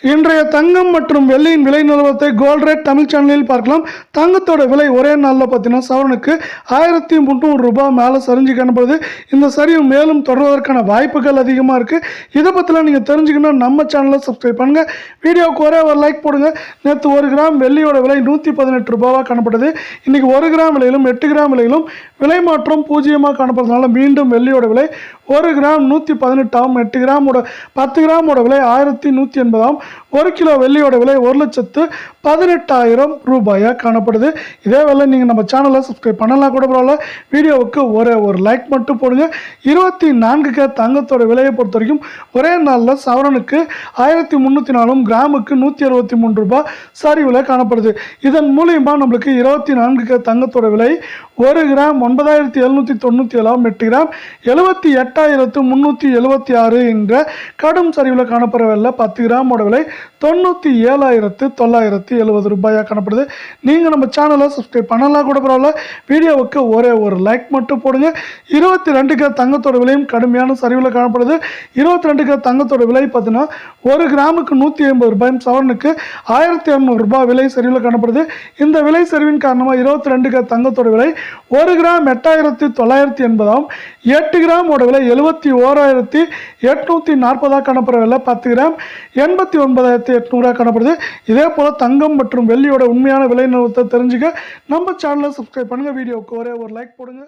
இன்றைய தங்கம் மற்றும் வெள்ளியின் விலை நிலவரத்தை கோல்ட் ரேட் தமிழ் சேனலில் பார்க்கலாம். தங்கத்தோட விலை ஒரே நாளில் பார்த்தீங்கன்னா சவரனுக்கு 1300 ரூபாய் மேலே சரிஞ்சு காணப்படுது. இந்த சரிவு மேலும் தொடர்வதற்கான வாய்ப்புகள் அதிகமாக இருக்குது. இதை பற்றிலாம் நீங்கள் தெரிஞ்சுக்கணும், நம்ம சேனலை சப்ஸ்கிரைப் பண்ணுங்கள். வீடியோவுக்கு ஒரே ஒரு லைக் போடுங்க. நேற்று 1 கிராம் வெள்ளியோட விலை 118 ரூபாவாக காணப்படுது. இன்றைக்கி 1 கிராம் விலையிலும் 8 கிராம் விலையிலும் விலை மாற்றம் 0 காணப்படுறதுனால மீண்டும் வெள்ளியோட விலை 1 கிராம் 118 ஆகும். 8 கிராமோட 10 கிராமோட விலை 1180 ஆகும். 1 கிலோ வெள்ளியோட விலை 1,18,000 ரூபாயாக காணப்படுது. இதே வேலை நீங்கள் நம்ம சேனலை சப்ஸ்கிரைப் பண்ணலாம் கூட பரவாயில்ல. வீடியோவுக்கு ஒரே ஒரு லைக் மட்டும் போடுங்க. 24K தங்கத்தோட விலையை பொறுத்த வரைக்கும் ஒரே நாளில் சவரனுக்கு 1304 கிராமுக்கு 163 ரூபாய் சரிவில் காணப்படுது. இதன் மூலியமாக நம்மளுக்கு 24K தங்கத்தோட விலை 1 கிராம் 9,797 ஆகும். 8 கிராம் 78,376 என்ற கடும் சரிவில் காணப்படவில்லை. 10 கிராமோட விலை 97,970 ரூபாயாக காணப்படுது. நீங்கள் நம்ம சேனலை சப்ஸ்கிரைப் பண்ணலாம் கூட பரவாயில்ல. வீடியோவுக்கு ஒரே ஒரு லைக் மட்டும் போடுங்க. 22K தங்கத்தோட விலையும் கடுமையான சரிவில் காணப்படுது. 22K தங்கத்தோட விலை பார்த்தீங்கன்னா 1 கிராமுக்கு 180 ரூபாயும் சவரனுக்கு 1,200 ரூபாய் விலை சரிவில் காணப்படுது. இந்த விலை சரிவின் காரணமாக 22K தங்கத்தோட விலை 1 கிராம் 8,980 ஆகும். 8 கிராமோட விலை 71,840 காணப்படவில்லை. 10 கிராம் 89,800 காணப்படுது. இதே போல் தங்கம் மற்றும் வெள்ளியோட உண்மையான விலை நிலவரத்தை தெரிஞ்சுக்க நம்ம சேனலை சப்ஸ்கிரைப் பண்ணுங்கள். வீடியோவுக்கு ஒரே ஒரு லைக் போடுங்க.